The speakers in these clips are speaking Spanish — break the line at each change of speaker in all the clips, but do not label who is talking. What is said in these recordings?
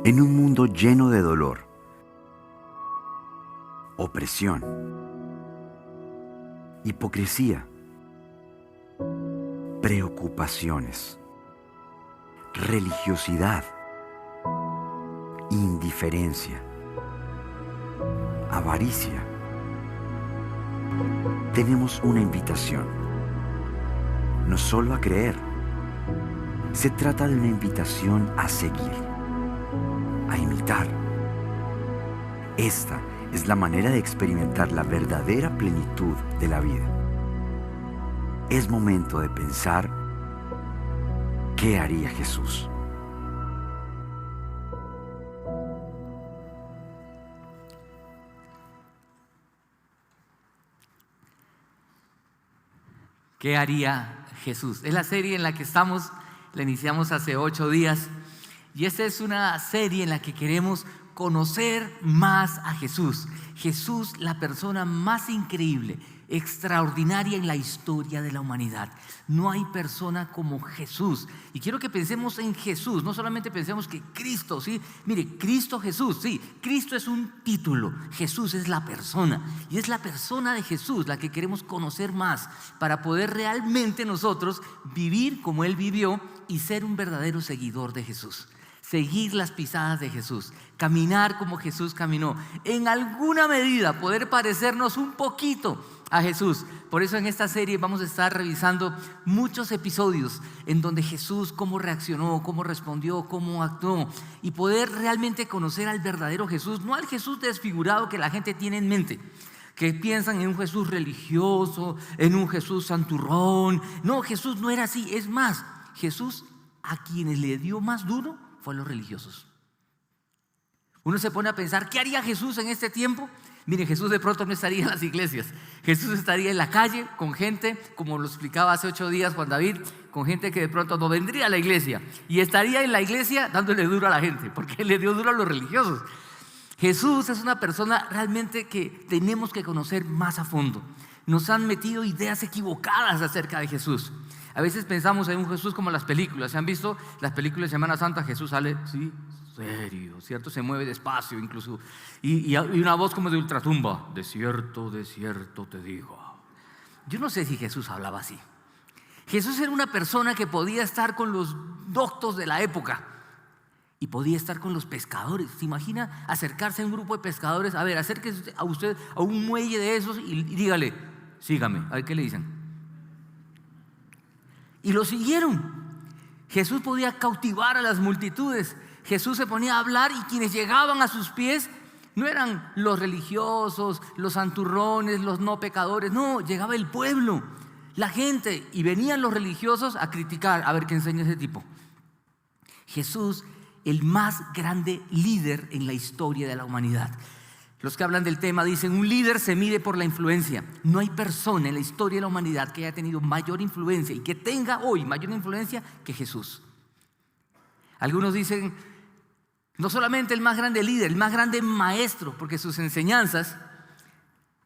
En un mundo lleno de dolor, opresión, hipocresía, preocupaciones, religiosidad, indiferencia, avaricia, tenemos una invitación, no solo a creer, se trata de una invitación a seguir, a imitar. Esta es la manera de experimentar la verdadera plenitud de la vida. Es momento de pensar, ¿qué haría Jesús?
¿Qué haría Jesús? Es la serie en la que estamos, la iniciamos hace 8 días y esta es una serie en la que queremos conocer más a Jesús. Jesús, la persona más increíble, extraordinaria en la historia de la humanidad. No hay persona como Jesús. Y quiero que pensemos en Jesús, no solamente pensemos que Cristo, ¿sí? Mire, Cristo Jesús, sí, Cristo es un título, Jesús es la persona. Y es la persona de Jesús la que queremos conocer más para poder realmente nosotros vivir como Él vivió y ser un verdadero seguidor de Jesús. Seguir las pisadas de Jesús, caminar como Jesús caminó, en alguna medida poder parecernos un poquito a Jesús. Por eso en esta serie vamos a estar revisando muchos episodios en donde Jesús cómo reaccionó, cómo respondió, cómo actuó y poder realmente conocer al verdadero Jesús, no al Jesús desfigurado que la gente tiene en mente, que piensan en un Jesús religioso, en un Jesús santurrón. No, Jesús no era así. Es más, Jesús a quienes le dio más duro fue a los religiosos. Uno se pone a pensar, ¿qué haría Jesús en este tiempo? Mire, Jesús de pronto no estaría en las iglesias. Jesús estaría en la calle con gente, como lo explicaba hace 8 días Juan David, con gente que de pronto no vendría a la iglesia. Y estaría en la iglesia dándole duro a la gente, porque Él le dio duro a los religiosos. Jesús es una persona realmente que tenemos que conocer más a fondo. Nos han metido ideas equivocadas acerca de Jesús. A veces pensamos en un Jesús como las películas. ¿Se han visto las películas de Semana Santa? Jesús sale, sí, serio, ¿cierto? Se mueve despacio incluso. Y una voz como de ultratumba. De cierto te digo. Yo no sé si Jesús hablaba así. Jesús era una persona que podía estar con los doctos de la época y podía estar con los pescadores. ¿Se imagina acercarse a un grupo de pescadores? A ver, acérquese a usted a un muelle de esos y dígale, sígame. A ver qué le dicen. Y lo siguieron. Jesús podía cautivar a las multitudes. Jesús se ponía a hablar y quienes llegaban a sus pies no eran los religiosos, los santurrones, los no pecadores. No, llegaba el pueblo, la gente, y venían los religiosos a criticar, a ver qué enseña ese tipo. Jesús, el más grande líder en la historia de la humanidad. Los que hablan del tema dicen, un líder se mide por la influencia. No hay persona en la historia de la humanidad que haya tenido mayor influencia y que tenga hoy mayor influencia que Jesús. Algunos dicen, no solamente el más grande líder, el más grande maestro, porque sus enseñanzas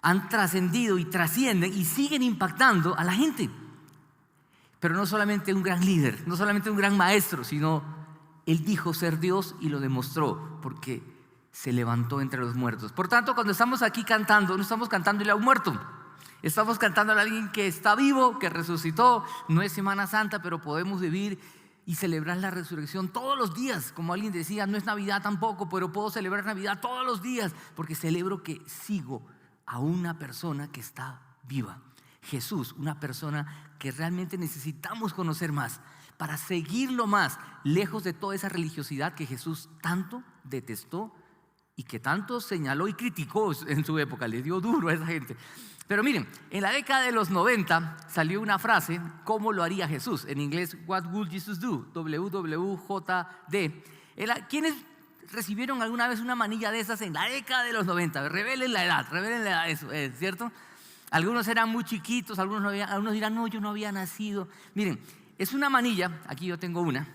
han trascendido y trascienden y siguen impactando a la gente. Pero no solamente un gran líder, no solamente un gran maestro, sino Él dijo ser Dios y lo demostró porque se levantó entre los muertos. Por tanto, cuando estamos aquí cantando, no estamos cantándole a un muerto, estamos cantándole a alguien que está vivo, que resucitó. No es Semana Santa, pero podemos vivir y celebrar la resurrección todos los días. Como alguien decía, no es Navidad tampoco, pero puedo celebrar Navidad todos los días porque celebro que sigo a una persona que está viva. Jesús, una persona que realmente necesitamos conocer más para seguirlo más, lejos de toda esa religiosidad que Jesús tanto detestó y que tanto señaló y criticó en su época. Le dio duro a esa gente. Pero miren, en la década de los 90 salió una frase, ¿cómo lo haría Jesús? En inglés, what would Jesus do? WWJD. ¿Quiénes recibieron alguna vez una manilla de esas en la década de los 90? Revelen la edad, eso, ¿cierto? Algunos eran muy chiquitos, algunos dirán, no, yo no había nacido. Miren, es una manilla, aquí yo tengo una.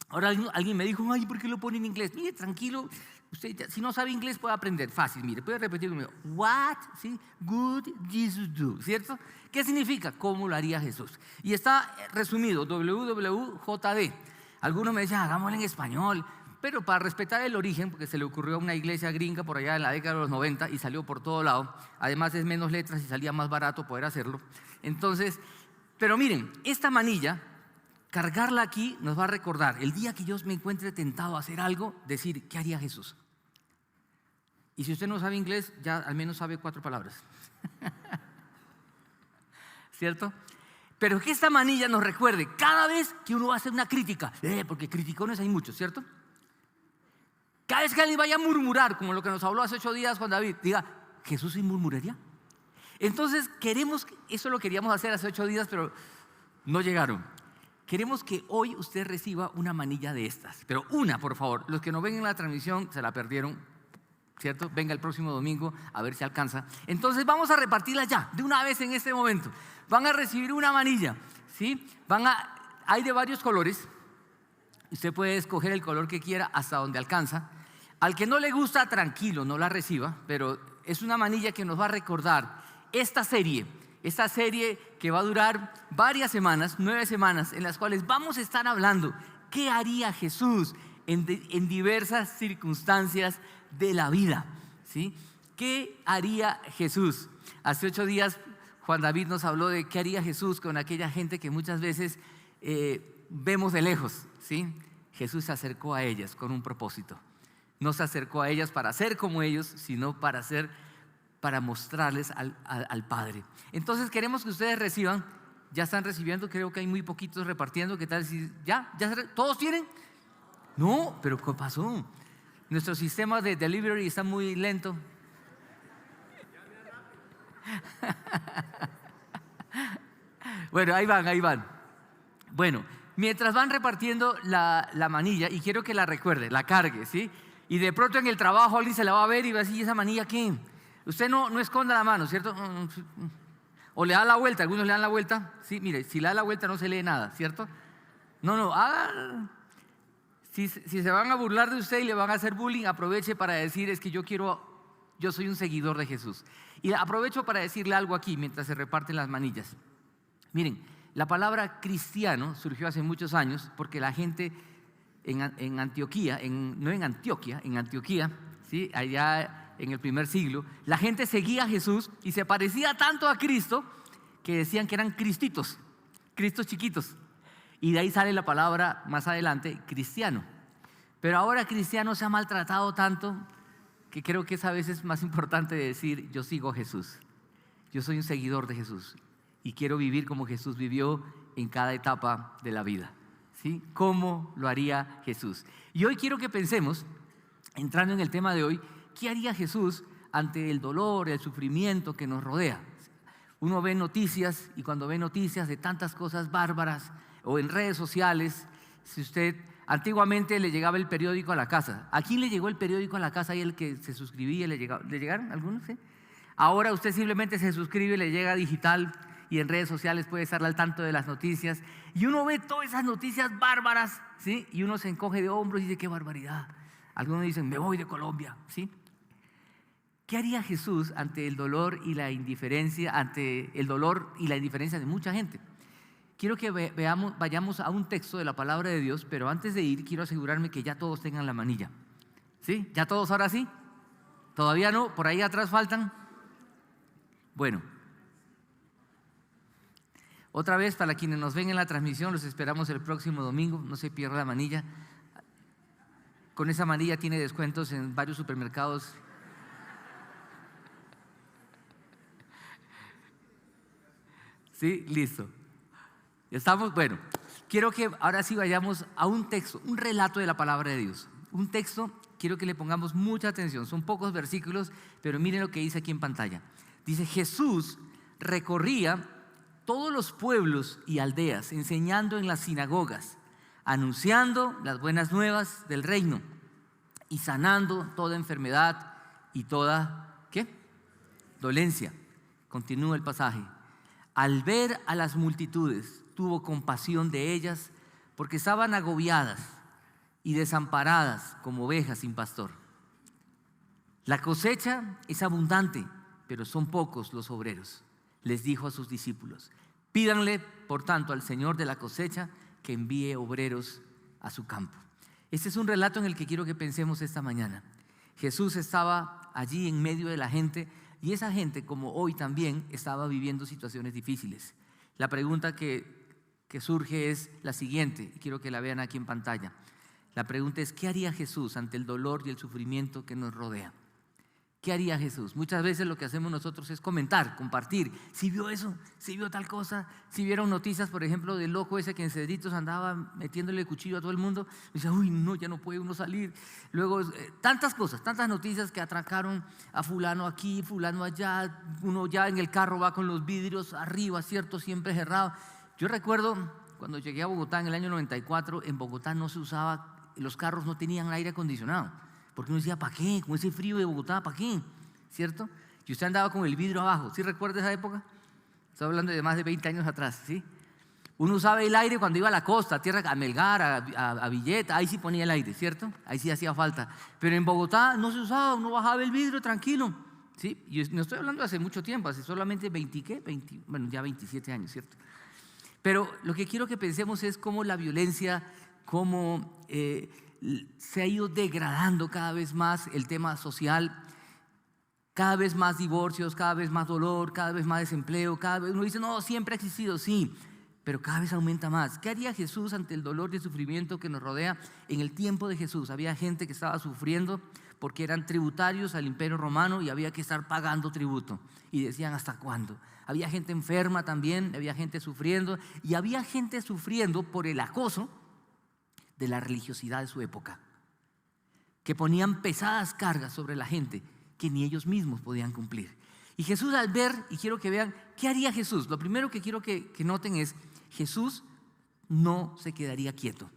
Ahora alguien me dijo, ay, ¿por qué lo pone en inglés? Mire, tranquilo, usted si no sabe inglés puede aprender, fácil, mire, puede repetir conmigo. What, ¿sí? Would Jesus do? ¿Cierto? ¿Qué significa? ¿Cómo lo haría Jesús? Y está resumido, WWJD. Algunos me decían, hagámoslo en español, pero para respetar el origen, porque se le ocurrió a una iglesia gringa por allá en la década de los 90 y salió por todo lado. Además es menos letras y salía más barato poder hacerlo. Entonces, pero miren, esta manilla, cargarla aquí nos va a recordar el día que yo me encuentre tentado a hacer algo, decir, ¿qué haría Jesús? Y si usted no sabe inglés, ya al menos sabe 4 palabras. ¿Cierto? Pero que esta manilla nos recuerde cada vez que uno va a hacer una crítica, porque criticones hay muchos, ¿cierto? Cada vez que alguien vaya a murmurar, como lo que nos habló hace 8 días Juan David, diga, ¿Jesús sí murmuraría? Entonces eso lo queríamos hacer hace 8 días, pero no llegaron. Queremos que hoy usted reciba una manilla de estas, pero una, por favor. Los que no ven en la transmisión se la perdieron, ¿cierto? Venga el próximo domingo a ver si alcanza. Entonces vamos a repartirla ya, de una vez en este momento. Van a recibir una manilla, ¿sí? Hay de varios colores. Usted puede escoger el color que quiera hasta donde alcanza. Al que no le gusta, tranquilo, no la reciba, pero es una manilla que nos va a recordar esta serie que va a durar varias semanas, 9 semanas, en las cuales vamos a estar hablando qué haría Jesús en diversas circunstancias de la vida, ¿sí? ¿Qué haría Jesús? Hace 8 días Juan David nos habló de qué haría Jesús con aquella gente que muchas veces vemos de lejos, ¿sí? Jesús se acercó a ellas con un propósito. No se acercó a ellas para ser como ellos, sino para mostrarles al Padre. Entonces queremos que ustedes reciban. Ya están recibiendo, creo que hay muy poquitos repartiendo. ¿Qué tal si todos tienen? No, pero ¿qué pasó? Nuestro sistema de delivery está muy lento. Bueno, ahí van. Bueno, mientras van repartiendo la manilla, y quiero que la recuerde, la cargue, ¿sí? Y de pronto en el trabajo alguien se la va a ver y va a decir, ¿y esa manilla qué? Usted no esconda la mano, ¿cierto? O le da la vuelta, algunos le dan la vuelta. Sí, mire, si le da la vuelta no se lee nada, ¿cierto? No, si se van a burlar de usted y le van a hacer bullying, aproveche para decir, es que yo soy un seguidor de Jesús. Y aprovecho para decirle algo aquí mientras se reparten las manillas. Miren, la palabra cristiano surgió hace muchos años porque la gente en Antioquía, en Antioquía, ¿sí? Allá en el primer siglo, la gente seguía a Jesús y se parecía tanto a Cristo que decían que eran cristos chiquitos. Y de ahí sale la palabra más adelante, cristiano. Pero ahora cristiano se ha maltratado tanto que creo que es a veces más importante decir, yo sigo a Jesús. Yo soy un seguidor de Jesús y quiero vivir como Jesús vivió en cada etapa de la vida, ¿sí? ¿Cómo lo haría Jesús? Y hoy quiero que pensemos, entrando en el tema de hoy, ¿qué haría Jesús ante el dolor, el sufrimiento que nos rodea? Uno ve noticias y cuando ve noticias de tantas cosas bárbaras o en redes sociales, si usted antiguamente le llegaba el periódico a la casa. ¿A quién le llegó el periódico a la casa y el que se suscribía le llegaron algunos? ¿Sí? Ahora usted simplemente se suscribe, le llega digital y en redes sociales puede estar al tanto de las noticias y uno ve todas esas noticias bárbaras, ¿sí? Y uno se encoge de hombros y dice, qué barbaridad. Algunos dicen, me voy de Colombia, ¿sí? ¿Qué haría Jesús ante el dolor y la indiferencia, de mucha gente? Quiero que vayamos a un texto de la palabra de Dios, pero antes de ir quiero asegurarme que ya todos tengan la manilla. ¿Sí? ¿Ya todos ahora sí? ¿Todavía no? ¿Por ahí atrás faltan? Bueno. Otra vez, para quienes nos ven en la transmisión, los esperamos el próximo domingo, no se pierda la manilla. Con esa manilla tiene descuentos en varios supermercados. ¿Sí? Listo. ¿Estamos? Bueno, quiero que ahora sí vayamos a un texto, un relato de la palabra de Dios. Un texto, quiero que le pongamos mucha atención. Son pocos versículos, pero miren lo que dice aquí en pantalla. Dice, Jesús recorría todos los pueblos y aldeas, enseñando en las sinagogas, anunciando las buenas nuevas del reino y sanando toda enfermedad y toda, ¿qué? Dolencia. Continúa el pasaje. Al ver a las multitudes, tuvo compasión de ellas porque estaban agobiadas y desamparadas como ovejas sin pastor. La cosecha es abundante, pero son pocos los obreros. Les dijo a sus discípulos, pídanle por tanto al Señor de la cosecha que envíe obreros a su campo. Este es un relato en el que quiero que pensemos esta mañana. Jesús estaba allí en medio de la gente y esa gente, como hoy también, estaba viviendo situaciones difíciles. La pregunta que surge es la siguiente, y quiero que la vean aquí en pantalla. La pregunta es, ¿qué haría Jesús ante el dolor y el sufrimiento que nos rodea? ¿Qué haría Jesús? Muchas veces lo que hacemos nosotros es comentar, compartir. Si vio eso, si vio tal cosa, si vieron noticias, por ejemplo, del loco ese que en Cedritos andaba metiéndole el cuchillo a todo el mundo, dice, uy, no, ya no puede uno salir. Luego, tantas cosas, tantas noticias que atracaron a fulano aquí, fulano allá. Uno ya en el carro va con los vidrios arriba, ¿cierto? Siempre cerrado. Yo recuerdo cuando llegué a Bogotá en el año 94, en Bogotá no se usaba, los carros no tenían aire acondicionado. Porque uno decía, ¿para qué? Con ese frío de Bogotá, ¿para qué? ¿Cierto? Y usted andaba con el vidrio abajo. ¿Sí recuerda esa época? Estoy hablando de más de 20 años atrás, ¿sí? Uno usaba el aire cuando iba a la costa, a tierra, a Melgar, a Villeta, ahí sí ponía el aire, ¿cierto? Ahí sí hacía falta. Pero en Bogotá no se usaba, uno bajaba el vidrio tranquilo, ¿sí? Y no estoy hablando de hace mucho tiempo, hace solamente 27 años, ¿cierto? Pero lo que quiero que pensemos es cómo la violencia, cómo se ha ido degradando cada vez más el tema social, cada vez más divorcios, cada vez más dolor, cada vez más desempleo, cada vez uno dice, no, siempre ha existido, sí, pero cada vez aumenta más. ¿Qué haría Jesús ante el dolor y el sufrimiento que nos rodea? En el tiempo de Jesús había gente que estaba sufriendo porque eran tributarios al Imperio Romano y había que estar pagando tributo. Y decían, ¿hasta cuándo? Había gente enferma también, había gente sufriendo y había gente sufriendo por el acoso de la religiosidad de su época, que ponían pesadas cargas sobre la gente que ni ellos mismos podían cumplir. Y Jesús, al ver, y quiero que vean, ¿qué haría Jesús? Lo primero que quiero que noten es, Jesús no se quedaría quieto.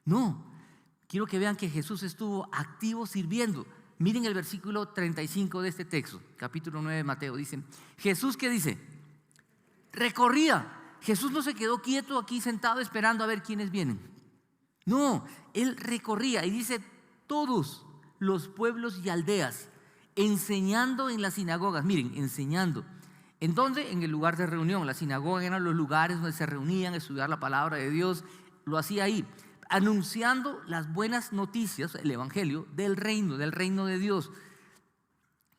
No, quiero que vean que Jesús estuvo activo sirviendo. Miren el versículo 35 de este texto, capítulo 9 de Mateo, dice, Jesús, ¿qué dice? Recorría. Jesús no se quedó quieto aquí sentado esperando a ver quiénes vienen. No, Él recorría y dice, todos los pueblos y aldeas, enseñando en las sinagogas. Miren, enseñando. ¿En dónde? En el lugar de reunión. La sinagoga eran los lugares donde se reunían a estudiar la palabra de Dios. Lo hacía ahí, anunciando las buenas noticias, el evangelio del reino de Dios,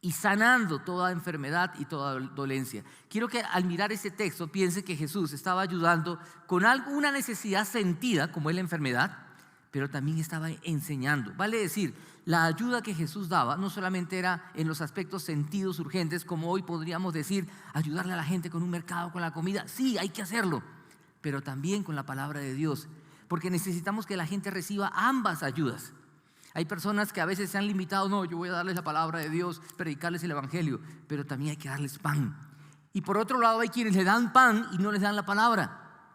y sanando toda enfermedad y toda dolencia. Quiero que al mirar este texto piense que Jesús estaba ayudando con alguna necesidad sentida, como es la enfermedad, pero también estaba enseñando. Vale decir, la ayuda que Jesús daba no solamente era en los aspectos sentidos urgentes, como hoy podríamos decir, ayudarle a la gente con un mercado, con la comida. Sí, hay que hacerlo, pero también con la palabra de Dios, porque necesitamos que la gente reciba ambas ayudas. Hay personas que a veces se han limitado, no, yo voy a darles la palabra de Dios, predicarles el evangelio, pero también hay que darles pan. Y por otro lado hay quienes le dan pan y no les dan la palabra.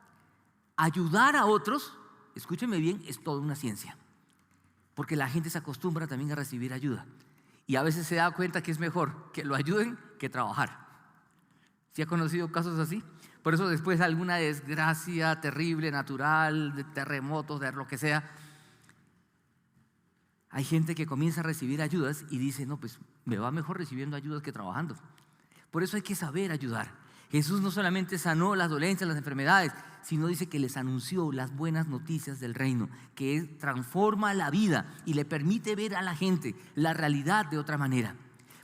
Ayudar a otros, escúchenme bien, es toda una ciencia, porque la gente se acostumbra también a recibir ayuda y a veces se da cuenta que es mejor que lo ayuden que trabajar. ¿Sí ha conocido casos así? Por eso después de alguna desgracia terrible, natural, de terremotos, de lo que sea, hay gente que comienza a recibir ayudas y dice, no, pues me va mejor recibiendo ayudas que trabajando. Por eso hay que saber ayudar. Jesús no solamente sanó las dolencias, las enfermedades, sino dice que les anunció las buenas noticias del reino, que transforma la vida y le permite ver a la gente la realidad de otra manera.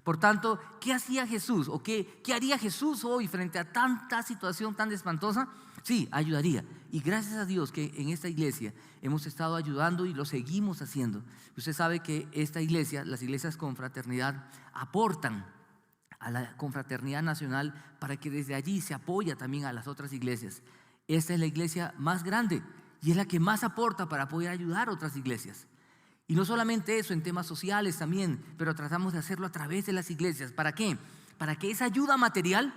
Por tanto, ¿qué hacía Jesús? ¿O qué haría Jesús hoy frente a tanta situación tan espantosa? Sí, ayudaría. Y gracias a Dios que en esta iglesia hemos estado ayudando y lo seguimos haciendo. Usted sabe que esta iglesia, las iglesias Confraternidad, aportan a la Confraternidad Nacional para que desde allí se apoya también a las otras iglesias. Esta es la iglesia más grande y es la que más aporta para poder ayudar a otras iglesias. Y no solamente eso, en temas sociales también, pero tratamos de hacerlo a través de las iglesias. ¿Para qué? Para que esa ayuda material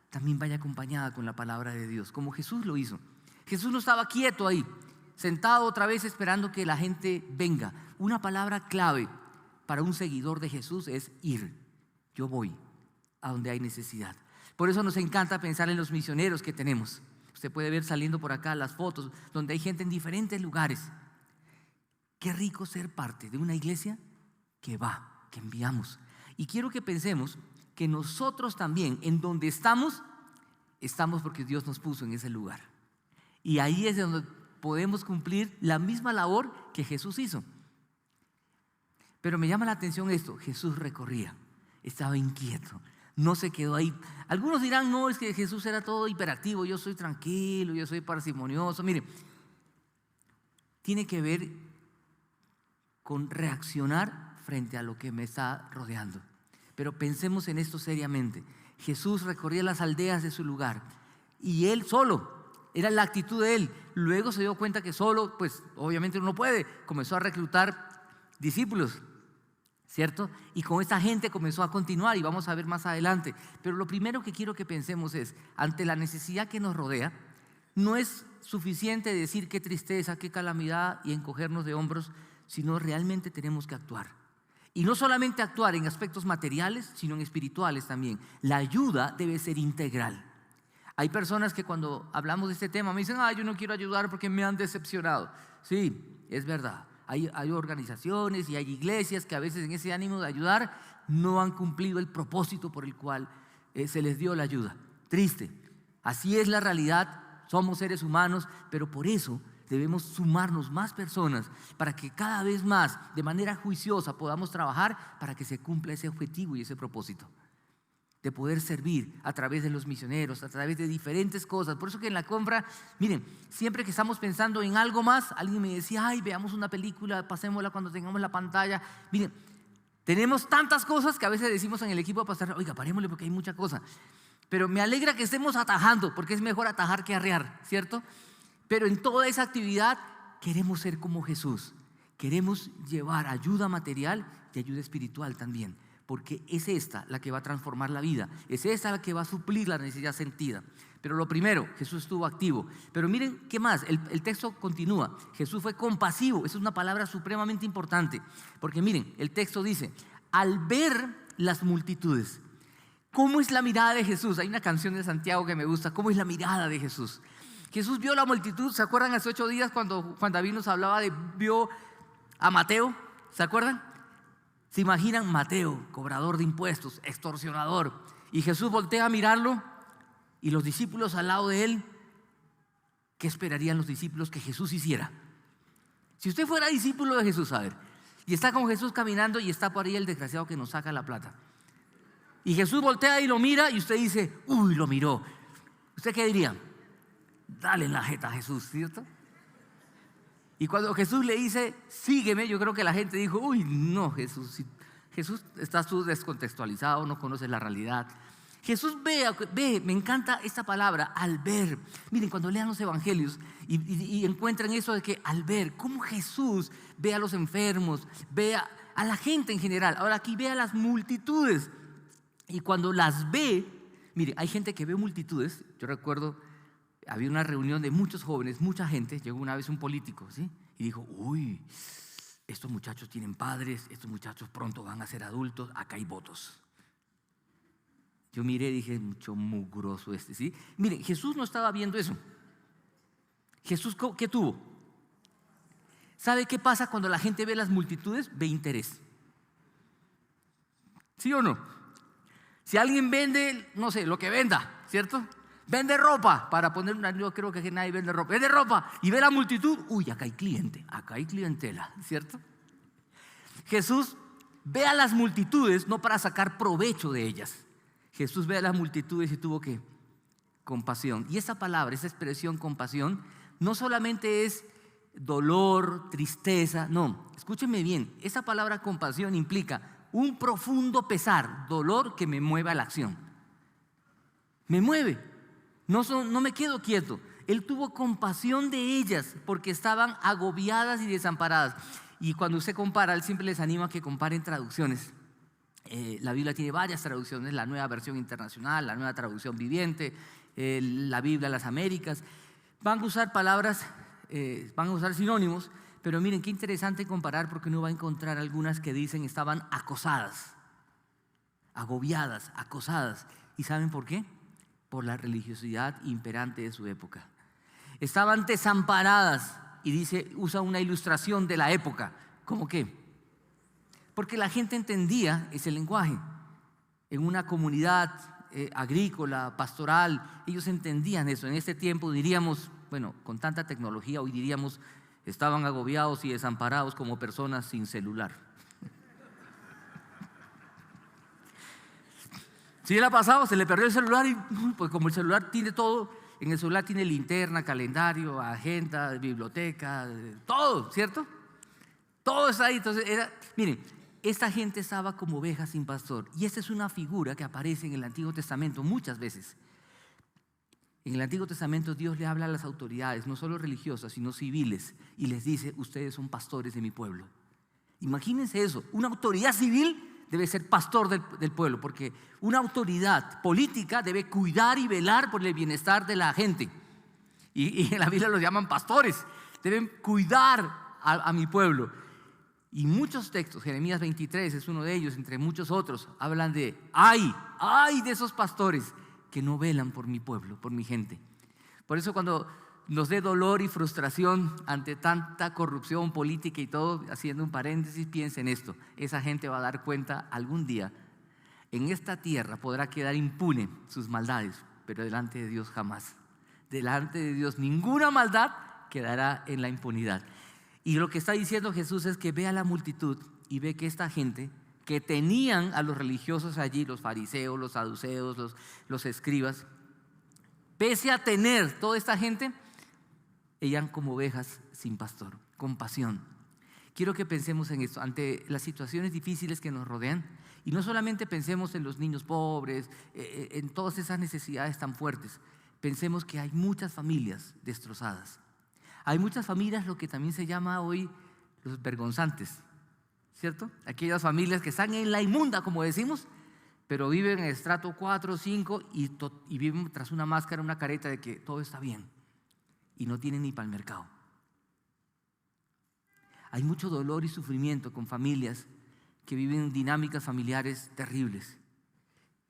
también vaya acompañada con la palabra de Dios, como Jesús lo hizo. Jesús no estaba quieto ahí, sentado otra vez esperando que la gente venga. Una palabra clave para un seguidor de Jesús es ir. Yo voy a donde hay necesidad. Por eso nos encanta pensar en los misioneros que tenemos. Usted puede ver saliendo por acá las fotos donde hay gente en diferentes lugares. Qué rico ser parte de una iglesia que va, que enviamos. Y quiero que pensemos que nosotros también, en donde estamos porque Dios nos puso en ese lugar. Y ahí es donde podemos cumplir la misma labor que Jesús hizo. Pero me llama la atención esto: Jesús recorría, estaba inquieto, no se quedó ahí. Algunos dirán, no, es que Jesús era todo hiperactivo, yo soy tranquilo, yo soy parsimonioso. Mire, tiene que ver con reaccionar frente a lo que me está rodeando. Pero pensemos en esto seriamente. Jesús recorría las aldeas de su lugar y él solo, era la actitud de él. Luego se dio cuenta que solo, pues obviamente uno no puede. Comenzó a reclutar discípulos, ¿cierto? Y con esta gente comenzó a continuar, y vamos a ver más adelante. Pero lo primero que quiero que pensemos es, ante la necesidad que nos rodea, no es suficiente decir qué tristeza, qué calamidad y encogernos de hombros, sino realmente tenemos que actuar. Y no solamente actuar en aspectos materiales, sino en espirituales también. La ayuda debe ser integral. Hay personas que cuando hablamos de este tema me dicen, yo no quiero ayudar porque me han decepcionado. Sí, es verdad. Hay organizaciones y hay iglesias que a veces en ese ánimo de ayudar no han cumplido el propósito por el cual se les dio la ayuda. Triste. Así es la realidad. Somos seres humanos, pero por eso debemos sumarnos más personas para que cada vez más, de manera juiciosa, podamos trabajar para que se cumpla ese objetivo y ese propósito de poder servir a través de los misioneros, a través de diferentes cosas. Por eso que en la compra, miren, siempre que estamos pensando en algo más, alguien me decía, veamos una película, pasémosla cuando tengamos la pantalla. Miren, tenemos tantas cosas que a veces decimos en el equipo de pasar, oiga, parémosle porque hay mucha cosa. Pero me alegra que estemos atajando, porque es mejor atajar que arrear, ¿cierto? Pero en toda esa actividad queremos ser como Jesús. Queremos llevar ayuda material y ayuda espiritual también, porque es esta la que va a transformar la vida, es esta la que va a suplir la necesidad sentida. Pero lo primero, Jesús estuvo activo. Pero miren, ¿qué más? El texto continúa. Jesús fue compasivo. Esa es una palabra supremamente importante, porque miren, el texto dice, al ver las multitudes. ¿Cómo es la mirada de Jesús? Hay una canción de Santiago que me gusta. ¿Cómo es la mirada de Jesús? Jesús vio la multitud. ¿Se acuerdan hace 8 días cuando Juan David nos hablaba vio a Mateo? ¿Se acuerdan? ¿Se imaginan? Mateo, cobrador de impuestos, extorsionador. Y Jesús voltea a mirarlo y los discípulos al lado de él. ¿Qué esperarían los discípulos que Jesús hiciera? Si usted fuera discípulo de Jesús, a ver, y está con Jesús caminando y está por ahí el desgraciado que nos saca la plata. Y Jesús voltea y lo mira y usted dice, uy, lo miró. ¿Usted qué diría? Dale en la jeta a Jesús, ¿cierto? Y cuando Jesús le dice, sígueme, yo creo que la gente dijo, uy, no, Jesús, Jesús, estás tú descontextualizado, no conoces la realidad. Jesús ve, me encanta esta palabra, al ver. Miren, cuando lean los evangelios y encuentran eso de que al ver, cómo Jesús ve a los enfermos, ve a la gente en general. Ahora aquí ve a las multitudes. Y cuando las ve, mire, hay gente que ve multitudes. Yo recuerdo, había una reunión de muchos jóvenes, mucha gente. Llegó una vez un político, ¿sí? Y dijo, uy, estos muchachos tienen padres, estos muchachos pronto van a ser adultos, acá hay votos. Yo miré y dije, mucho mugroso este, ¿sí? Miren, Jesús no estaba viendo eso. Jesús, ¿qué tuvo? ¿Sabe qué pasa cuando la gente ve las multitudes? Ve interés. ¿Sí o no? Si alguien vende, no sé, lo que venda, ¿cierto? Vende ropa, para poner una, yo creo que nadie vende ropa y ve la multitud, uy, acá hay cliente, acá hay clientela, ¿cierto? Jesús ve a las multitudes no para sacar provecho de ellas. Jesús ve a las multitudes y tuvo que compasión. Y esa palabra, esa expresión compasión, no solamente es dolor, tristeza, no, escúchenme bien, esa palabra compasión implica un profundo pesar, dolor que me mueve a la acción. Me mueve, no me quedo quieto. Él tuvo compasión de ellas porque estaban agobiadas y desamparadas. Y cuando usted compara, él siempre les anima a que comparen traducciones. La Biblia tiene varias traducciones, la Nueva Versión Internacional, la Nueva Traducción Viviente, la Biblia Las Américas. Van a usar palabras, van a usar sinónimos, pero miren qué interesante comparar, porque uno va a encontrar algunas que dicen estaban acosadas, agobiadas, acosadas. ¿Y saben por qué? Por la religiosidad imperante de su época. Estaban desamparadas, y dice, usa una ilustración de la época. ¿Cómo qué? Porque la gente entendía ese lenguaje. En una comunidad agrícola, pastoral, ellos entendían eso. En este tiempo diríamos bueno, con tanta tecnología, hoy diríamos, estaban agobiados y desamparados como personas sin celular. Si le ha pasado, se le perdió el celular y pues como el celular tiene todo, en el celular tiene linterna, calendario, agenda, biblioteca, todo, ¿cierto? Todo está ahí. Entonces miren, esta gente estaba como ovejas sin pastor, y esta es una figura que aparece en el Antiguo Testamento muchas veces. En el Antiguo Testamento Dios le habla a las autoridades, no solo religiosas, sino civiles, y les dice: ustedes son pastores de mi pueblo. Imagínense eso, una autoridad civil debe ser pastor del pueblo, porque una autoridad política debe cuidar y velar por el bienestar de la gente. Y en la Biblia los llaman pastores, deben cuidar a mi pueblo. Y muchos textos, Jeremías 23 es uno de ellos, entre muchos otros, hablan de ay de esos pastores que no velan por mi pueblo, por mi gente. Por eso cuando nos dé dolor y frustración ante tanta corrupción política y todo, haciendo un paréntesis, piensen en esto: esa gente va a dar cuenta algún día. En esta tierra podrá quedar impune sus maldades, pero delante de Dios jamás. Delante de Dios ninguna maldad quedará en la impunidad. Y lo que está diciendo Jesús es que ve a la multitud y ve que esta gente que tenían a los religiosos allí, los fariseos, los saduceos, los escribas, pese a tener toda esta gente, eran como ovejas sin pastor, con pasión. Quiero que pensemos en esto, ante las situaciones difíciles que nos rodean, y no solamente pensemos en los niños pobres, en todas esas necesidades tan fuertes. Pensemos que hay muchas familias destrozadas. Hay muchas familias, lo que también se llama hoy los vergonzantes, ¿cierto? Aquellas familias que están en la inmunda, como decimos, pero viven en el estrato 4 o 5 y viven tras una máscara, una careta de que todo está bien, y no tienen ni para el mercado. Hay mucho dolor y sufrimiento con familias que viven dinámicas familiares terribles,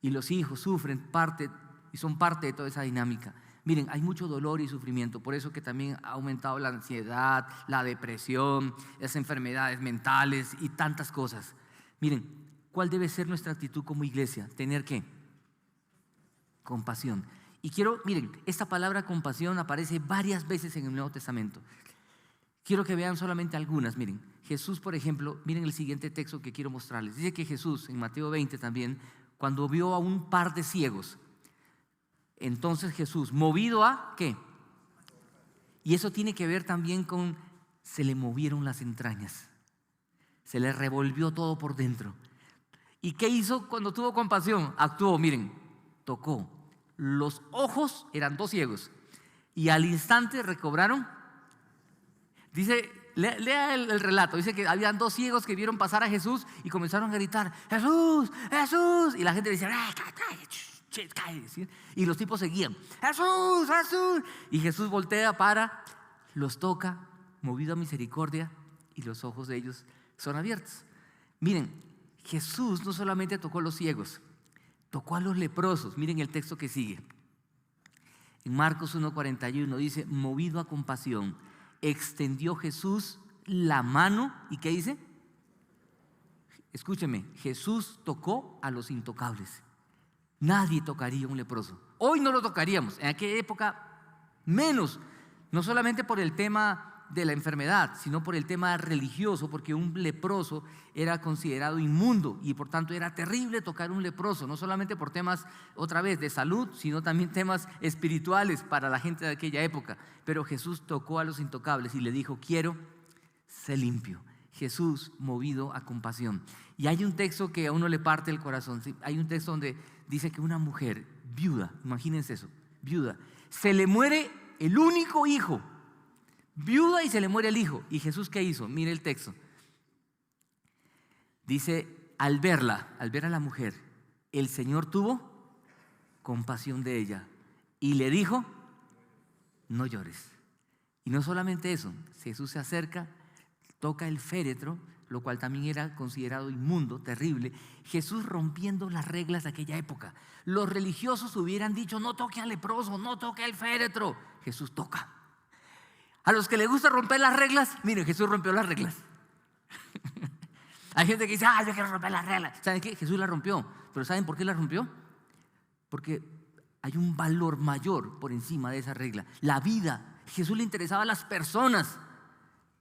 y los hijos sufren y son parte de toda esa dinámica. Miren, hay mucho dolor y sufrimiento, por eso que también ha aumentado la ansiedad, la depresión, las enfermedades mentales y tantas cosas. Miren, ¿cuál debe ser nuestra actitud como iglesia? ¿Tener qué? Compasión. Y miren, esta palabra compasión aparece varias veces en el Nuevo Testamento. Quiero que vean solamente algunas. Miren, Jesús, por ejemplo, miren el siguiente texto que quiero mostrarles. Dice que Jesús, en Mateo 20 también, cuando vio a un par de ciegos, entonces Jesús, movido a ¿qué? Y eso tiene que ver también con, se le movieron las entrañas, se le revolvió todo por dentro. ¿Y qué hizo cuando tuvo compasión? Actuó, miren, tocó. Los ojos, eran 2 ciegos, y al instante recobraron. Dice, lea el relato, dice que habían 2 ciegos que vieron pasar a Jesús y comenzaron a gritar: Jesús, Jesús, y la gente decía: cállate. Y los tipos seguían: Jesús, Jesús. Y Jesús voltea, los toca, movido a misericordia, y los ojos de ellos son abiertos. Miren, Jesús no solamente tocó a los ciegos, tocó a los leprosos. Miren el texto que sigue. En Marcos 1:41 dice: movido a compasión, extendió Jesús la mano. ¿Y qué dice? Escúcheme, Jesús tocó a los intocables. Nadie tocaría a un leproso. Hoy no lo tocaríamos, en aquella época menos, no solamente por el tema de la enfermedad, sino por el tema religioso, porque un leproso era considerado inmundo y por tanto era terrible tocar a un leproso, no solamente por temas, otra vez, de salud, sino también temas espirituales para la gente de aquella época. Pero Jesús tocó a los intocables y le dijo: quiero ser limpio. Jesús movido a compasión. Y hay un texto que a uno le parte el corazón. ¿Sí? Hay un texto donde dice que una mujer viuda, imagínense eso, viuda, se le muere el único hijo, viuda, y se le muere el hijo. ¿Y Jesús qué hizo? Mire el texto. Dice: al ver a la mujer, el Señor tuvo compasión de ella y le dijo: no llores. Y no solamente eso, Jesús se acerca, toca el féretro, lo cual también era considerado inmundo, terrible. Jesús rompiendo las reglas de aquella época. Los religiosos hubieran dicho: no toque al leproso, no toque el féretro. Jesús toca. A los que les gusta romper las reglas, miren, Jesús rompió las reglas. Hay gente que dice: yo quiero romper las reglas. ¿Saben qué? Jesús las rompió. ¿Pero saben por qué las rompió? Porque hay un valor mayor por encima de esa regla: la vida. Jesús le interesaba a las personas.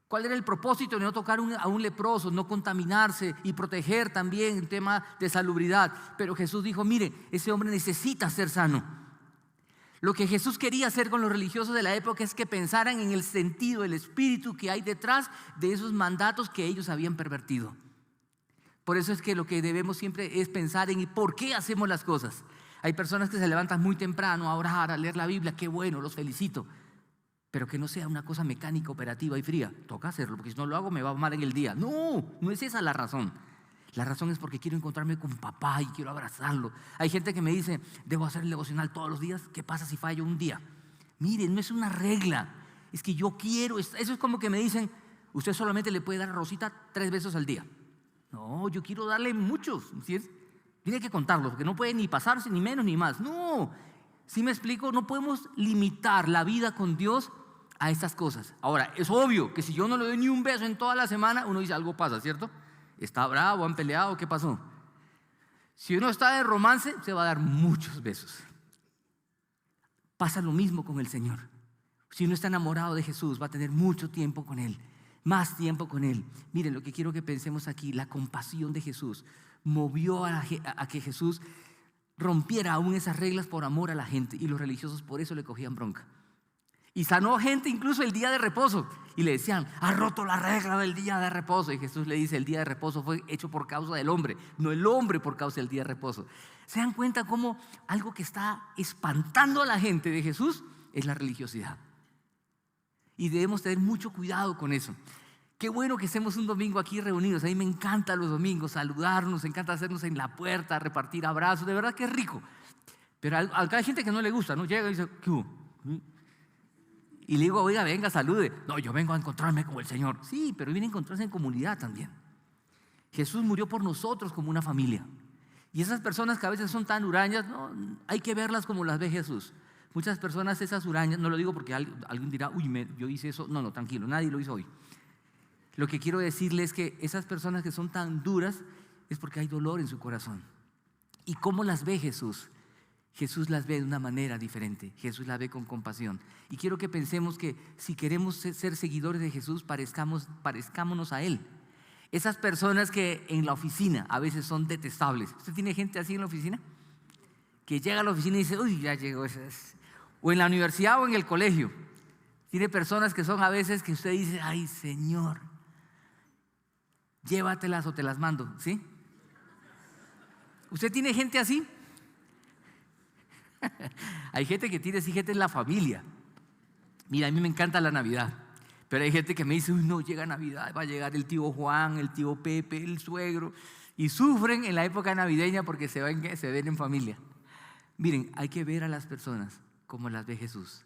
¿Cuál era el propósito de no tocar a un leproso, no contaminarse y proteger también el tema de salubridad? Pero Jesús dijo, mire, ese hombre necesita ser sano. Lo que Jesús quería hacer con los religiosos de la época es que pensaran en el sentido, el espíritu que hay detrás de esos mandatos que ellos habían pervertido. Por eso es que lo que debemos siempre es pensar en por qué hacemos las cosas. Hay personas que se levantan muy temprano a orar, a leer la Biblia, qué bueno, los felicito. Pero que no sea una cosa mecánica, operativa y fría. Toca hacerlo, porque si no lo hago me va mal en el día. No, no es esa la razón. La razón es porque quiero encontrarme con papá y quiero abrazarlo. Hay gente que me dice, debo hacer el devocional todos los días. ¿Qué pasa si fallo un día? Miren, no es una regla. Es que yo quiero. Eso es como que me dicen, usted solamente le puede dar a Rosita 3 besos al día. No, yo quiero darle muchos. ¿Sí? Tiene que contarlos, porque no puede ni pasarse, ni menos, ni más. No, ¿sí me explico? No podemos limitar la vida con Dios a estas cosas. Ahora, es obvio que si yo no le doy ni un beso en toda la semana, uno dice, algo pasa, ¿cierto? Está bravo, han peleado, ¿qué pasó? Si uno está de romance, se va a dar muchos besos. Pasa lo mismo con el Señor. Si uno está enamorado de Jesús, va a tener mucho tiempo con Él, más tiempo con Él. Miren, lo que quiero que pensemos aquí, la compasión de Jesús movió a que Jesús rompiera aún esas reglas por amor a la gente, y los religiosos por eso le cogían bronca. Y sanó gente incluso el día de reposo. Y le decían, ha roto la regla del día de reposo. Y Jesús le dice, el día de reposo fue hecho por causa del hombre, no el hombre por causa del día de reposo. ¿Se dan cuenta cómo algo que está espantando a la gente de Jesús es la religiosidad? Y debemos tener mucho cuidado con eso. Qué bueno que estemos un domingo aquí reunidos. A mí me encantan los domingos, saludarnos, nos encanta hacernos en la puerta, repartir abrazos. De verdad que es rico. Pero hay gente que no le gusta, ¿no? Llega y dice, ¿qué hubo? Y le digo, oiga, venga, salude. No, yo vengo a encontrarme con el Señor. Sí, pero viene a encontrarse en comunidad también. Jesús murió por nosotros como una familia. Y esas personas que a veces son tan hurañas, no, hay que verlas como las ve Jesús. Muchas personas esas hurañas, no lo digo porque alguien dirá, uy, yo hice eso. No, tranquilo, nadie lo hizo hoy. Lo que quiero decirles es que esas personas que son tan duras es porque hay dolor en su corazón. ¿Y cómo las ve Jesús? Jesús las ve de una manera diferente. Jesús las ve con compasión. Y quiero que pensemos que si queremos ser seguidores de Jesús, parezcámonos a Él. Esas personas que en la oficina a veces son detestables. ¿Usted tiene gente así en la oficina? Que llega a la oficina y dice, uy, ya llegó ese. O en la universidad o en el colegio. Tiene personas que son a veces que usted dice, ay, Señor, llévatelas o te las mando, ¿sí? ¿Usted tiene gente así? Hay gente que tiene así, gente en la familia. Mira, a mí me encanta la Navidad, pero hay gente que me dice, uy, no, llega Navidad, va a llegar el tío Juan, el tío Pepe, el suegro, y sufren en la época navideña porque se ven en familia. Miren, hay que ver a las personas como las ve Jesús,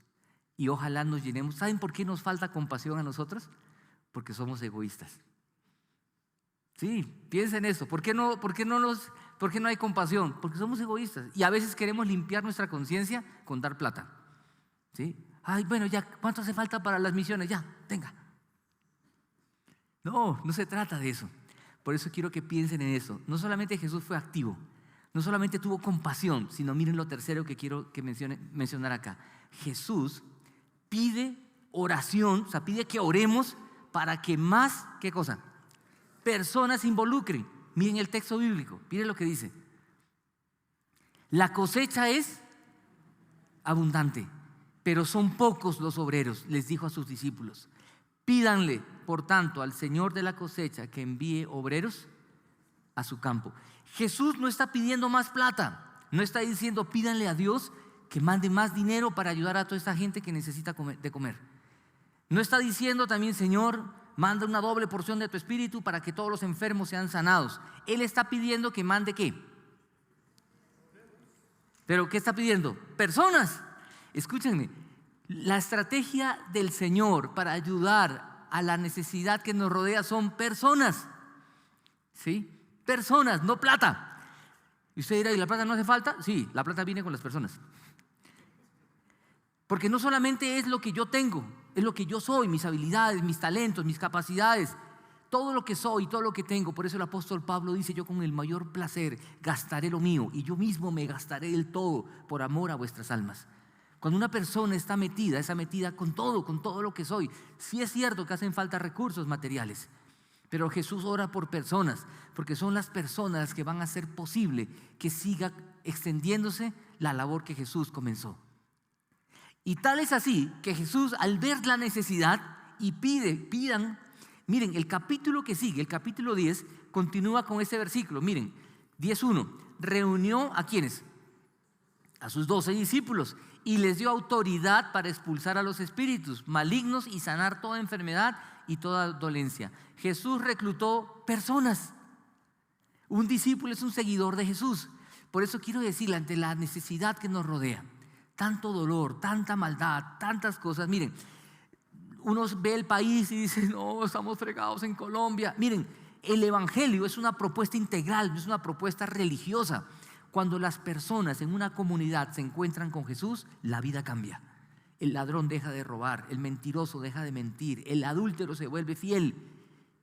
y ojalá nos llenemos. ¿Saben por qué nos falta compasión a nosotros? Porque somos egoístas. Sí, piensen eso. ¿Por qué no hay compasión? Porque somos egoístas y a veces queremos limpiar nuestra conciencia con dar plata. ¿Sí? Ay, bueno, ya, ¿cuánto hace falta para las misiones? Ya, tenga. No se trata de eso. Por eso quiero que piensen en eso. No solamente Jesús fue activo, no solamente tuvo compasión, sino miren lo tercero que quiero que mencionar acá. Jesús pide oración, o sea, pide que oremos para que más, ¿qué cosa? Personas se involucren. Miren el texto bíblico, miren lo que dice. La cosecha es abundante, pero son pocos los obreros, les dijo a sus discípulos. Pídanle, por tanto, al Señor de la cosecha que envíe obreros a su campo. Jesús no está pidiendo más plata, no está diciendo pídanle a Dios que mande más dinero para ayudar a toda esta gente que necesita de comer. No está diciendo también, Señor, manda una doble porción de tu espíritu para que todos los enfermos sean sanados. Él está pidiendo que mande ¿qué? ¿Pero qué está pidiendo? Personas. Escúchenme, la estrategia del Señor para ayudar a la necesidad que nos rodea son personas. ¿Sí? Personas, no plata. Y usted dirá, ¿y la plata no hace falta? Sí, la plata viene con las personas. Porque no solamente es lo que yo tengo, es lo que yo soy, mis habilidades, mis talentos, mis capacidades, todo lo que soy, todo lo que tengo. Por eso el apóstol Pablo dice, yo con el mayor placer gastaré lo mío y yo mismo me gastaré del todo por amor a vuestras almas. Cuando una persona está metida, es metida con todo lo que soy. Sí es cierto que hacen falta recursos materiales, pero Jesús ora por personas, porque son las personas las que van a hacer posible que siga extendiéndose la labor que Jesús comenzó. Y tal es así que Jesús, al ver la necesidad y pidan, miren, el capítulo que sigue, el capítulo 10, continúa con ese versículo. Miren, 10:1, reunió ¿a quiénes? A sus 12 discípulos y les dio autoridad para expulsar a los espíritus malignos y sanar toda enfermedad y toda dolencia. Jesús reclutó personas. Un discípulo es un seguidor de Jesús. Por eso quiero decirle, ante la necesidad que nos rodea, tanto dolor, tanta maldad, tantas cosas, miren, uno ve el país y dice, no, estamos fregados en Colombia. Miren, el evangelio es una propuesta integral, no es una propuesta religiosa. Cuando las personas en una comunidad se encuentran con Jesús, la vida cambia. El ladrón deja de robar, el mentiroso deja de mentir, el adúltero se vuelve fiel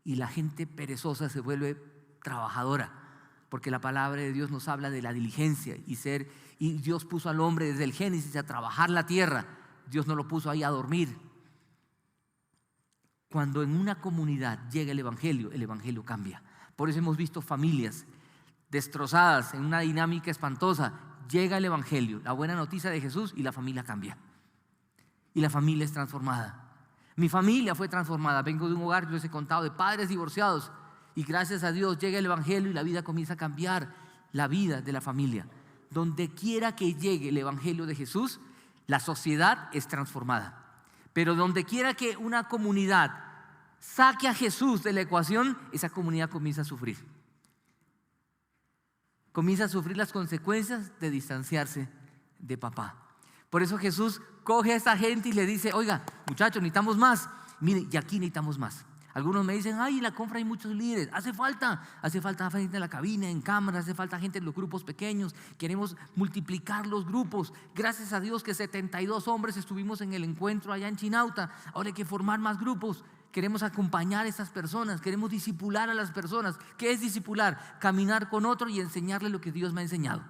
y la gente perezosa se vuelve trabajadora, porque la palabra de Dios nos habla de la diligencia y Dios puso al hombre desde el Génesis a trabajar la tierra. Dios no lo puso ahí a dormir. Cuando en una comunidad llega el evangelio cambia. Por eso hemos visto familias destrozadas en una dinámica espantosa. Llega el evangelio, la buena noticia de Jesús, y la familia cambia. Y la familia es transformada. Mi familia fue transformada. Vengo de un hogar, yo les he contado, de padres divorciados. Y gracias a Dios llega el evangelio y la vida comienza a cambiar, la vida de la familia. Donde quiera que llegue el evangelio de Jesús, la sociedad es transformada. Pero donde quiera que una comunidad saque a Jesús de la ecuación, esa comunidad comienza a sufrir. Comienza a sufrir las consecuencias de distanciarse de papá. Por eso Jesús coge a esta gente y le dice, oiga, muchachos, necesitamos más. Miren, y aquí necesitamos más. Algunos me dicen, ay, en la confra hay muchos líderes. Hace falta gente en la cabina, en cámara, hace falta gente en los grupos pequeños. Queremos multiplicar los grupos. Gracias a Dios que 72 hombres estuvimos en el encuentro allá en Chinauta. Ahora hay que formar más grupos. Queremos acompañar a estas personas, queremos discipular a las personas. ¿Qué es discipular? Caminar con otro y enseñarle lo que Dios me ha enseñado.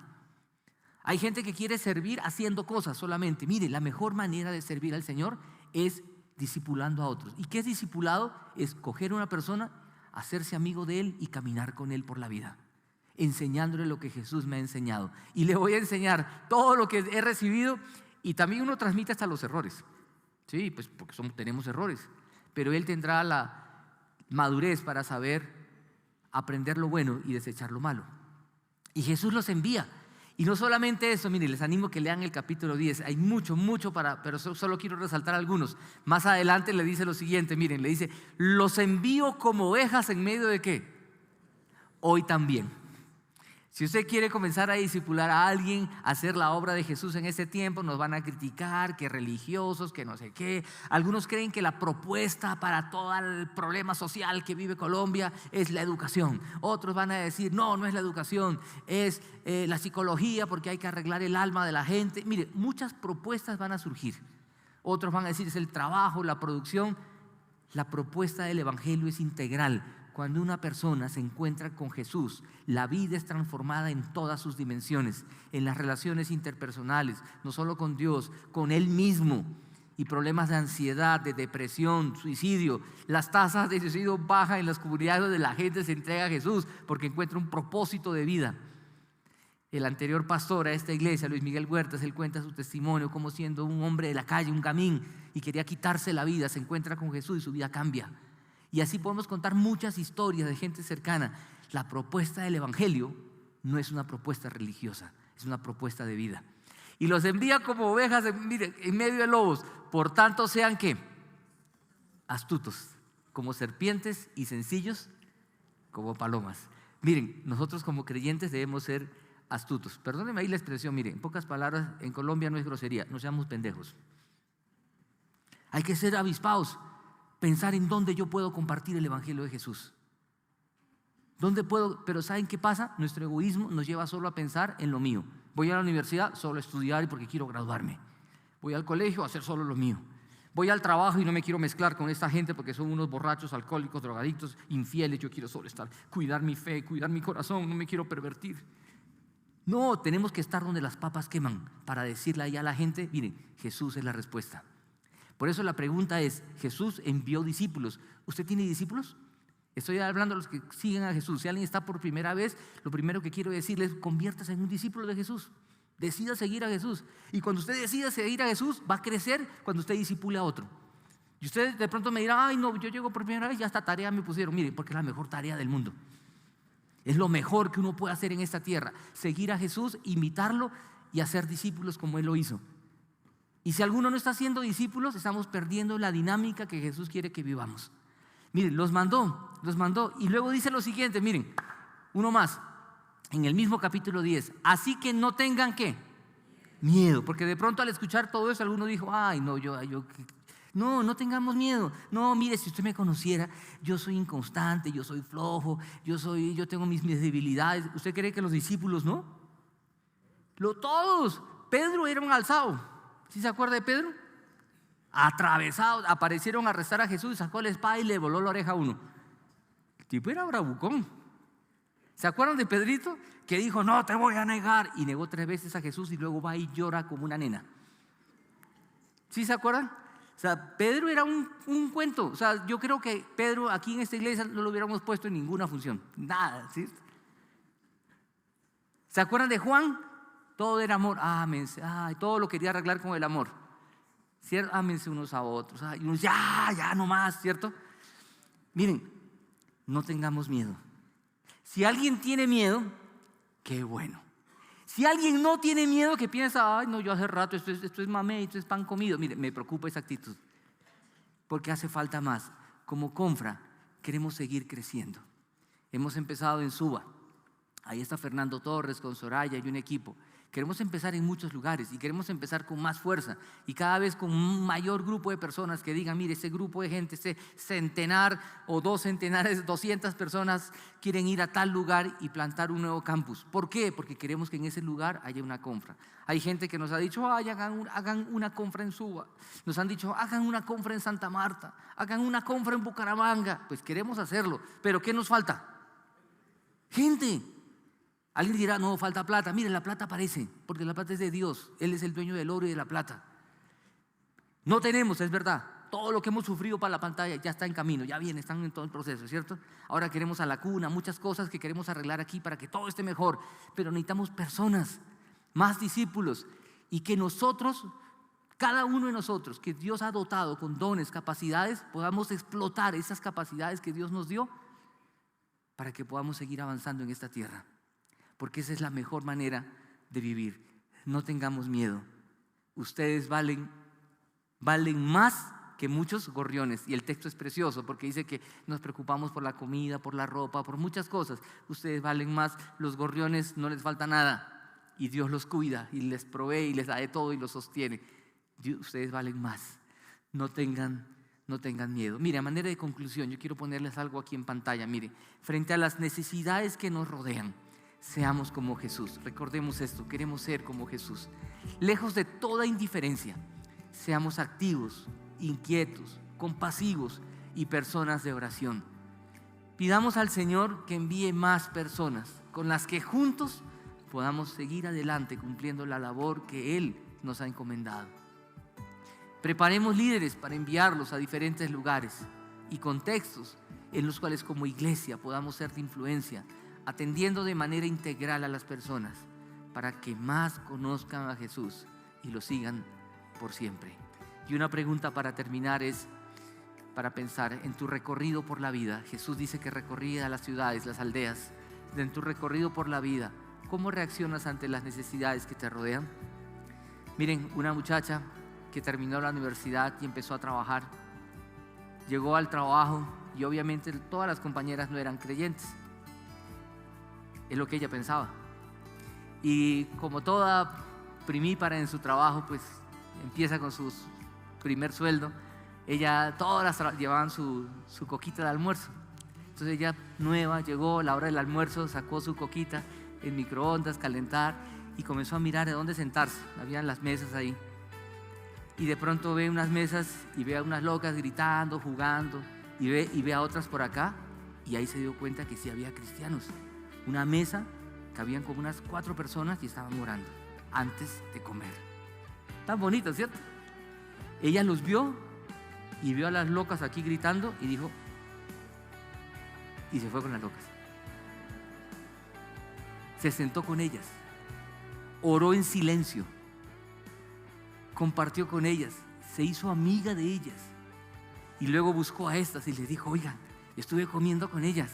Hay gente que quiere servir haciendo cosas solamente. Mire, la mejor manera de servir al Señor es discipulando a otros. ¿Y qué es discipulado? Es coger a una persona, hacerse amigo de él y caminar con él por la vida, enseñándole lo que Jesús me ha enseñado. Y le voy a enseñar todo lo que he recibido, y también uno transmite hasta los errores. Sí, pues porque tenemos errores, pero él tendrá la madurez para saber aprender lo bueno y desechar lo malo. Y Jesús los envía. Y no solamente eso, miren, les animo que lean el capítulo 10. Hay mucho pero solo quiero resaltar algunos. Más adelante le dice lo siguiente, miren, le dice, los envío como ovejas en medio de ¿qué? Hoy también. Si usted quiere comenzar a discipular a alguien, a hacer la obra de Jesús en ese tiempo, nos van a criticar, que religiosos, que no sé qué. Algunos creen que la propuesta para todo el problema social que vive Colombia es la educación. Otros van a decir, no es la educación, es la psicología, porque hay que arreglar el alma de la gente. Mire, muchas propuestas van a surgir. Otros van a decir, es el trabajo, la producción. La propuesta del evangelio es integral. Cuando una persona se encuentra con Jesús, la vida es transformada en todas sus dimensiones, en las relaciones interpersonales, no solo con Dios, con Él mismo. Y problemas de ansiedad, de depresión, suicidio. Las tasas de suicidio bajan en las comunidades donde la gente se entrega a Jesús porque encuentra un propósito de vida. El anterior pastor a esta iglesia, Luis Miguel Huertas, él cuenta su testimonio como siendo un hombre de la calle, un gamín, y quería quitarse la vida, se encuentra con Jesús y su vida cambia. Y así podemos contar muchas historias de gente cercana. La propuesta del evangelio no es una propuesta religiosa, es una propuesta de vida. Y los envía como ovejas en medio de lobos. Por tanto, sean ¿qué? Astutos, como serpientes, y sencillos como palomas. Miren, nosotros como creyentes debemos ser astutos. Perdónenme ahí la expresión, miren, en pocas palabras, en Colombia no es grosería, no seamos pendejos. Hay que ser avispados. Pensar en dónde yo puedo compartir el evangelio de Jesús. ¿Dónde puedo? Pero ¿saben qué pasa? Nuestro egoísmo nos lleva solo a pensar en lo mío. Voy a la universidad solo a estudiar y porque quiero graduarme. Voy al colegio a hacer solo lo mío. Voy al trabajo y no me quiero mezclar con esta gente porque son unos borrachos, alcohólicos, drogadictos, infieles. Yo quiero solo cuidar mi fe, cuidar mi corazón, no me quiero pervertir. No, tenemos que estar donde las papas queman para decirle ahí a la gente, miren, Jesús es la respuesta. Por eso la pregunta es, Jesús envió discípulos. ¿Usted tiene discípulos? Estoy hablando de los que siguen a Jesús. Si alguien está por primera vez, lo primero que quiero decirles, conviértase en un discípulo de Jesús. Decida seguir a Jesús. Y cuando usted decida seguir a Jesús, va a crecer cuando usted discipule a otro. Y usted de pronto me dirá, ay no, yo llego por primera vez, ya esta tarea me pusieron. Mire, porque es la mejor tarea del mundo. Es lo mejor que uno puede hacer en esta tierra. Seguir a Jesús, imitarlo y hacer discípulos como Él lo hizo. Y si alguno no está haciendo discípulos, estamos perdiendo la dinámica que Jesús quiere que vivamos. Miren, los mandó. Y luego dice lo siguiente, miren, uno más, en el mismo capítulo 10. Así que no tengan, ¿qué? Miedo. Porque de pronto al escuchar todo eso, alguno dijo, ay, no, no tengamos miedo. No, mire, si usted me conociera, yo soy inconstante, yo soy flojo, yo tengo mis debilidades. ¿Usted cree que los discípulos no? Todos. Pedro era un alzado. ¿Sí se acuerda de Pedro? Atravesado, aparecieron a arrestar a Jesús, sacó la espada y le voló la oreja a uno. El tipo era bravucón. ¿Se acuerdan de Pedrito? Que dijo, no te voy a negar. Y negó 3 veces a Jesús y luego va y llora como una nena. ¿Sí se acuerdan? O sea, Pedro era un cuento. O sea, yo creo que Pedro aquí en esta iglesia no lo hubiéramos puesto en ninguna función. Nada, ¿sí? ¿Se acuerdan de Juan? Todo era amor. Ámense. Ay, todo lo quería arreglar con el amor. ¿Cierto? Ámense unos a otros. Ay, unos, ya no más, ¿cierto? Miren, no tengamos miedo. Si alguien tiene miedo, qué bueno. Si alguien no tiene miedo, que piensa, ay, no, yo hace rato, esto es mamé, esto es pan comido. Mire, me preocupa esa actitud. Porque hace falta más. Como Confra, queremos seguir creciendo. Hemos empezado en Suba. Ahí está Fernando Torres con Soraya y un equipo. Queremos empezar en muchos lugares y queremos empezar con más fuerza y cada vez con un mayor grupo de personas que digan, mire, ese grupo de gente, ese centenar o 2 centenares, 200 personas quieren ir a tal lugar y plantar un nuevo campus. ¿Por qué? Porque queremos que en ese lugar haya una confra. Hay gente que nos ha dicho, ay, hagan una confra en Suba. Nos han dicho, hagan una confra en Santa Marta, hagan una confra en Bucaramanga. Pues queremos hacerlo, pero ¿qué nos falta? Gente. Alguien dirá, no, falta plata. Mire, la plata aparece, porque la plata es de Dios. Él es el dueño del oro y de la plata. No tenemos, es verdad. Todo lo que hemos sufrido para la pantalla ya está en camino, ya viene, están en todo el proceso, ¿cierto? Ahora queremos a la cuna, muchas cosas que queremos arreglar aquí para que todo esté mejor. Pero necesitamos personas, más discípulos, y que nosotros, cada uno de nosotros, que Dios ha dotado con dones, capacidades, podamos explotar esas capacidades que Dios nos dio para que podamos seguir avanzando en esta tierra. Porque esa es la mejor manera de vivir. No tengamos miedo. Ustedes valen más que muchos gorriones. Y el texto es precioso porque dice que nos preocupamos por la comida, por la ropa, por muchas cosas. Ustedes valen más. Los gorriones no les falta nada. Y Dios los cuida y les provee y les da de todo y los sostiene. Ustedes valen más. No tengan miedo. Mire, a manera de conclusión, yo quiero ponerles algo aquí en pantalla. Mire, frente a las necesidades que nos rodean, seamos como Jesús. Recordemos esto, queremos ser como Jesús. Lejos de toda indiferencia, seamos activos, inquietos, compasivos y personas de oración. Pidamos al Señor que envíe más personas con las que juntos podamos seguir adelante cumpliendo la labor que Él nos ha encomendado. Preparemos líderes para enviarlos a diferentes lugares y contextos en los cuales como iglesia podamos ser de influencia, atendiendo de manera integral a las personas para que más conozcan a Jesús y lo sigan por siempre. Y una pregunta para terminar es para pensar en tu recorrido por la vida. Jesús dice que recorría las ciudades, las aldeas. En tu recorrido por la vida, ¿cómo reaccionas ante las necesidades que te rodean? Miren, una muchacha que terminó la universidad y empezó a trabajar, llegó al trabajo y obviamente todas las compañeras no eran creyentes. Es lo que ella pensaba. Y como toda primípara en su trabajo, pues empieza con su primer sueldo. Todas llevaban su coquita de almuerzo. Entonces ella nueva llegó a la hora del almuerzo, sacó su coquita en microondas, calentar y comenzó a mirar de dónde sentarse. Habían las mesas ahí. Y de pronto ve unas mesas y ve a unas locas gritando, jugando y ve a otras por acá y ahí se dio cuenta que sí había cristianos. Una mesa que habían como unas 4 personas y estaban orando antes de comer. Tan bonito, ¿cierto? Ella los vio y vio a las locas aquí gritando y dijo, y se fue con las locas. Se sentó con ellas, oró en silencio, compartió con ellas, se hizo amiga de ellas y luego buscó a estas y les dijo, oigan, estuve comiendo con ellas.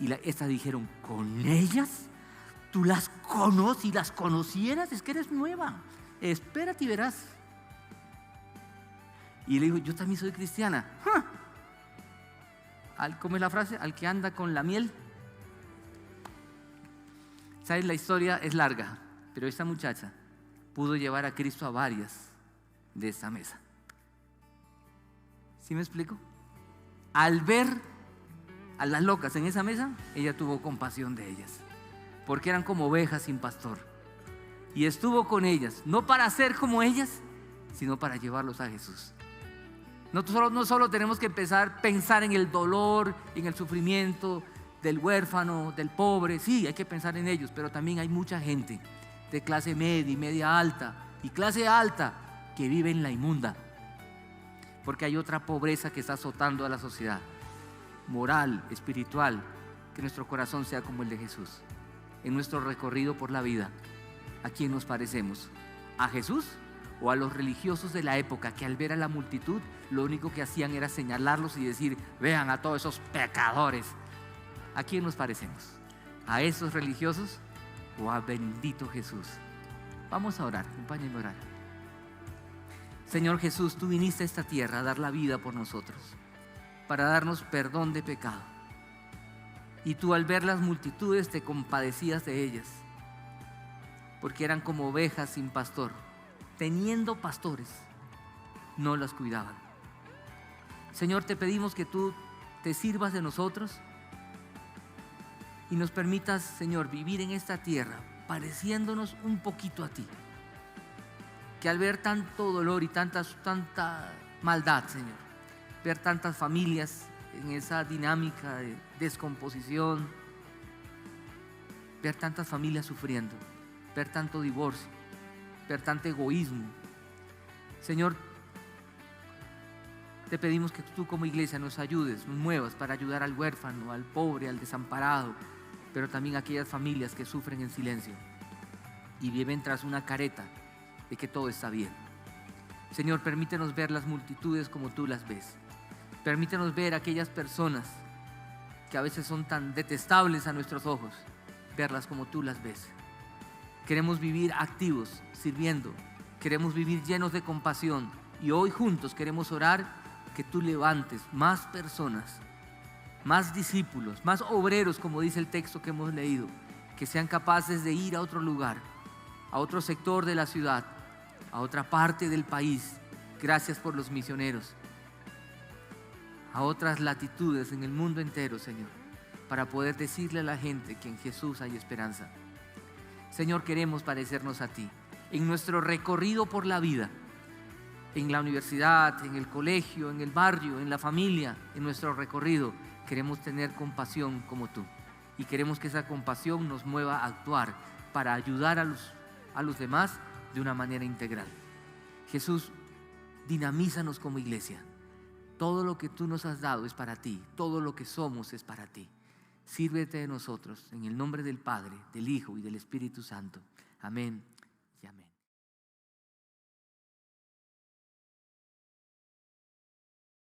Y estas dijeron, ¿con ellas? ¿Tú las conoces? Si las conocieras, es que eres nueva, espérate y verás. Y le dijo, yo también soy cristiana. ¿Cómo es la frase? Al que anda con la miel. ¿Sabes? La historia es larga, pero esta muchacha pudo llevar a Cristo a varias de esta mesa. ¿Sí me explico? Al ver a las locas en esa mesa, ella tuvo compasión de ellas, porque eran como ovejas sin pastor. Y estuvo con ellas, no para ser como ellas, sino para llevarlos a Jesús. No solo tenemos que pensar en el dolor, en el sufrimiento del huérfano, del pobre. Sí, hay que pensar en ellos, pero también hay mucha gente de clase media y media alta y clase alta que vive en la inmunda, porque hay otra pobreza que está azotando a la sociedad, moral, espiritual. Que nuestro corazón sea como el de Jesús. En nuestro recorrido por la vida, ¿a quién nos parecemos? ¿A Jesús o a los religiosos de la época que al ver a la multitud lo único que hacían era señalarlos y decir, vean a todos esos pecadores? ¿A quién nos parecemos? ¿A esos religiosos o a bendito Jesús? Vamos a orar, acompáñenme a orar. Señor Jesús, tú viniste a esta tierra a dar la vida por nosotros, para darnos perdón de pecado. Y tú al ver las multitudes te compadecías de ellas, porque eran como ovejas sin pastor. Teniendo pastores, no las cuidaban. Señor, te pedimos que tú te sirvas de nosotros y nos permitas, Señor, vivir en esta tierra pareciéndonos un poquito a ti. Que al ver tanto dolor y tanta maldad, Señor, ver tantas familias en esa dinámica de descomposición, ver tantas familias sufriendo, ver tanto divorcio, ver tanto egoísmo, Señor, te pedimos que tú como iglesia nos ayudes, nos muevas para ayudar al huérfano, al pobre, al desamparado, pero también a aquellas familias que sufren en silencio y viven tras una careta de que todo está bien. Señor, permítenos ver las multitudes como tú las ves. Permítenos ver a aquellas personas que a veces son tan detestables a nuestros ojos, verlas como tú las ves. Queremos vivir activos, sirviendo. Queremos vivir llenos de compasión. Y hoy juntos queremos orar que tú levantes más personas, más discípulos, más obreros, como dice el texto que hemos leído, que sean capaces de ir a otro lugar, a otro sector de la ciudad, a otra parte del país. Gracias por los misioneros. A otras latitudes en el mundo entero, Señor, para poder decirle a la gente que en Jesús hay esperanza. Señor, queremos parecernos a ti en nuestro recorrido por la vida, en la universidad, en el colegio, en el barrio, en la familia, en nuestro recorrido. Queremos tener compasión como tú y queremos que esa compasión nos mueva a actuar para ayudar a los demás de una manera integral. Jesús, dinamízanos como iglesia. Todo lo que tú nos has dado es para ti, todo lo que somos es para ti. Sírvete de nosotros en el nombre del Padre, del Hijo y del Espíritu Santo. Amén.